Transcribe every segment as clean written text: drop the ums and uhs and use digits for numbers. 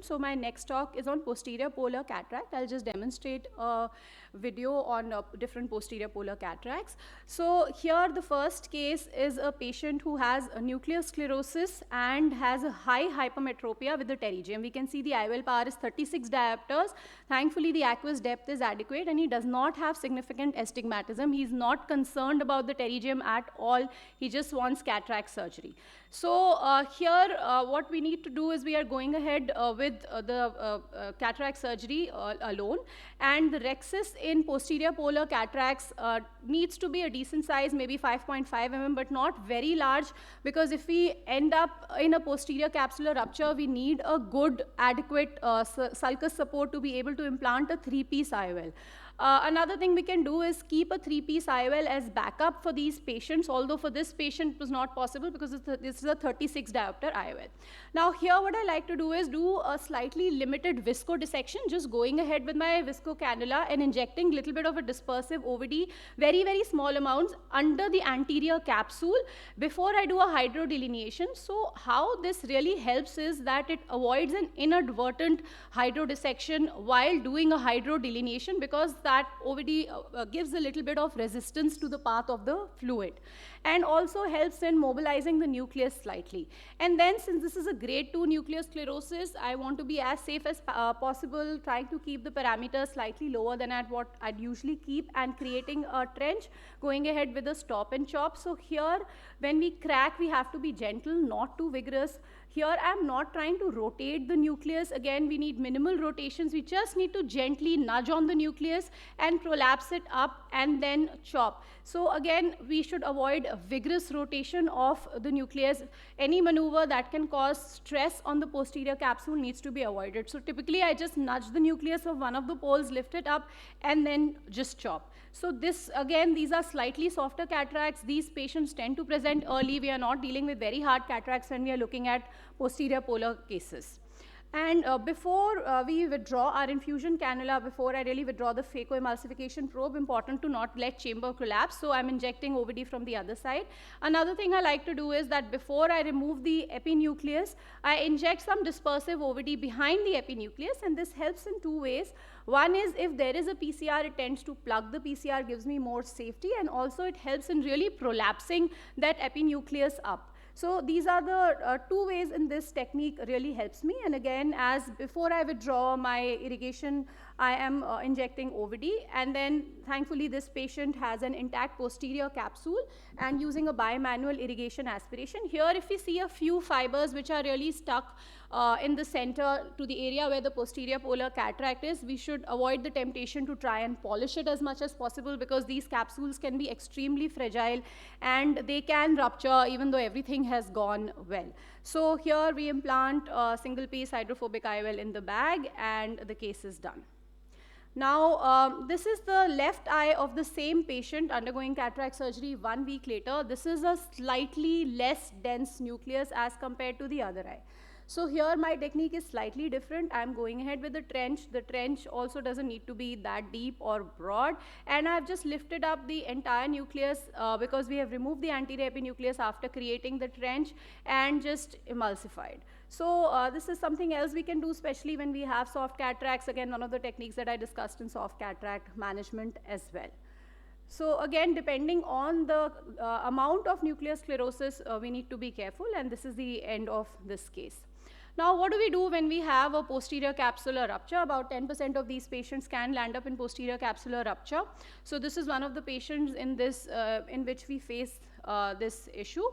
So my next talk is on posterior polar cataract. I'll just demonstrate a video on different posterior polar cataracts. So here the first case is a patient who has a nuclear sclerosis and has a high hypermetropia with the pterygium. We can see the IOL power is 36 diopters. Thankfully, the aqueous depth is adequate and he does not have significant astigmatism. He's not concerned about the pterygium at all. He just wants cataract surgery. So here what we need to do is we are going ahead with the cataract surgery alone, and the rhexis in posterior polar cataracts needs to be a decent size, maybe 5.5 mm, but not very large, because if we end up in a posterior capsular rupture, we need a good adequate sulcus support to be able to implant a 3-piece IOL. Another thing we can do is keep a 3-piece IOL as backup for these patients, although for this patient it was not possible because this is a 36 diopter IOL. Now here what I like to do is do a slightly limited visco dissection, just going ahead with my visco cannula and injecting a little bit of a dispersive OVD, very, very small amounts under the anterior capsule before I do a hydrodelineation. So how this really helps is that it avoids an inadvertent hydrodissection while doing a hydrodelineation, because that OVD gives a little bit of resistance to the path of the fluid and also helps in mobilizing the nucleus slightly. And then since this is a grade 2 nuclear sclerosis, I want to be as safe as possible, trying to keep the parameters slightly lower than at what I'd usually keep, and creating a trench, going ahead with a stop and chop. So here when we crack, we have to be gentle, not too vigorous. Here I'm not trying to rotate the nucleus. Again, we need minimal rotations. We just need to gently nudge on the nucleus and prolapse it up and then chop. So again, we should avoid a vigorous rotation of the nucleus. Any maneuver that can cause stress on the posterior capsule needs to be avoided. So typically I just nudge the nucleus of one of the poles, lift it up, and then just chop. So this, again, these are slightly softer cataracts. These patients tend to present early. We are not dealing with very hard cataracts when we are looking at posterior polar cases. And before we withdraw our infusion cannula, before I really withdraw the phacoemulsification probe, important to not let chamber collapse. So I'm injecting OVD from the other side. Another thing I like to do is that before I remove the epinucleus, I inject some dispersive OVD behind the epinucleus, and this helps in two ways. One is if there is a PCR, it tends to plug the PCR, gives me more safety, and also it helps in really prolapsing that epinucleus up. So these are the two ways in this technique really helps me. And again, as before I withdraw my irrigation, I am injecting OVD, and then thankfully this patient has an intact posterior capsule, and using a bimanual irrigation aspiration. Here if we see a few fibers which are really stuck in the center to the area where the posterior polar cataract is, we should avoid the temptation to try and polish it as much as possible, because these capsules can be extremely fragile and they can rupture even though everything has gone well. So here we implant a single piece hydrophobic IOL in the bag, and the case is done. Now, this is the left eye of the same patient undergoing cataract surgery 1 week later. This is a slightly less dense nucleus as compared to the other eye. So here my technique is slightly different. I'm going ahead with the trench. The trench also doesn't need to be that deep or broad. And I've just lifted up the entire nucleus because we have removed the anterior epinucleus after creating the trench, and just emulsified. So this is something else we can do, especially when we have soft cataracts. Again, one of the techniques that I discussed in soft cataract management as well. So again, depending on the amount of nuclear sclerosis, we need to be careful, and this is the end of this case. Now, what do we do when we have a posterior capsular rupture? About 10% of these patients can land up in posterior capsular rupture. So this is one of the patients in this, in which we face this issue.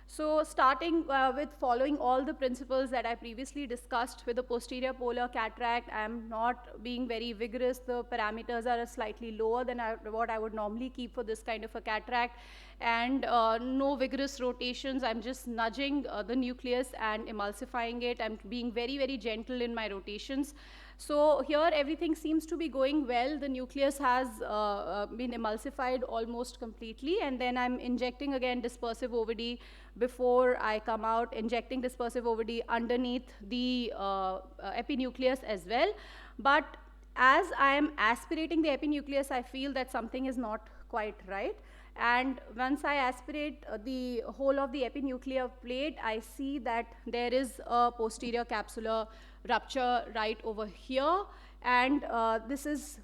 So starting with following all the principles that I previously discussed with the posterior polar cataract, I'm not being very vigorous. The parameters are slightly lower than what I would normally keep for this kind of a cataract, and no vigorous rotations. I'm just nudging the nucleus and emulsifying it. I'm being very, very gentle in my rotations. So here everything seems to be going well. The nucleus has been emulsified almost completely, and then I'm injecting again dispersive OVD before I come out, injecting dispersive OVD underneath the epinucleus as well. But as I am aspirating the epinucleus, I feel that something is not quite right. And once I aspirate the whole of the epinuclear plate, I see that there is a posterior capsular rupture right over here, and this is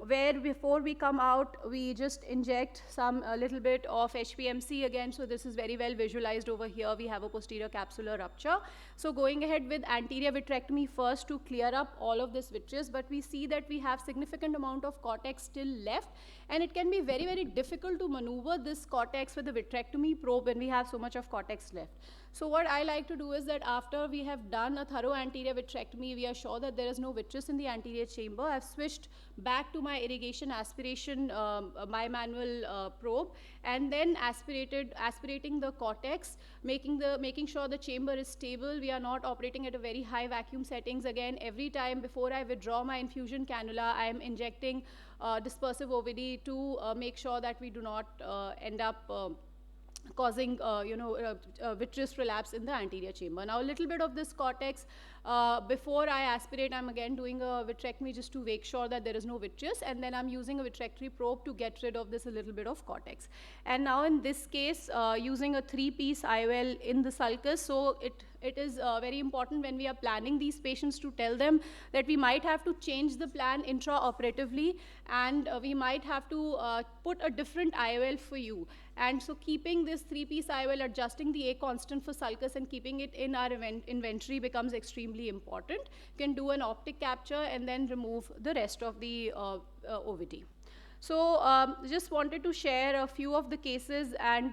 where before we come out, we just inject some a little bit of HPMC again. So this is very well visualized over here. We have a posterior capsular rupture. So going ahead with anterior vitrectomy first to clear up all of this vitreous, but we see that we have significant amount of cortex still left, and it can be very, very difficult to maneuver this cortex with the vitrectomy probe when we have so much of cortex left. So what I like to do is that after we have done a thorough anterior vitrectomy, we are sure that there is no vitreous in the anterior chamber. I've switched back to my irrigation aspiration, my manual probe, and then aspirating the cortex, making sure the chamber is stable. We are not operating at a very high vacuum settings. Again, every time before I withdraw my infusion cannula, I am injecting dispersive OVD to make sure that we do not end up causing vitreous relapse in the anterior chamber. Now a little bit of this cortex, before I aspirate, I'm again doing a vitrectomy just to make sure that there is no vitreous, and then I'm using a vitrectomy probe to get rid of this a little bit of cortex. And now in this case, using a 3-piece IOL in the sulcus, so it is very important when we are planning these patients to tell them that we might have to change the plan intraoperatively, and we might have to put a different IOL for you. And so keeping this 3-piece IOL, adjusting the A constant for sulcus and keeping it in our inventory becomes extremely important. You can do an optic capture and then remove the rest of the OVD. So just wanted to share a few of the cases and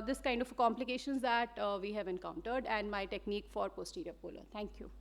this kind of complications that we have encountered and my technique for posterior polar. Thank you.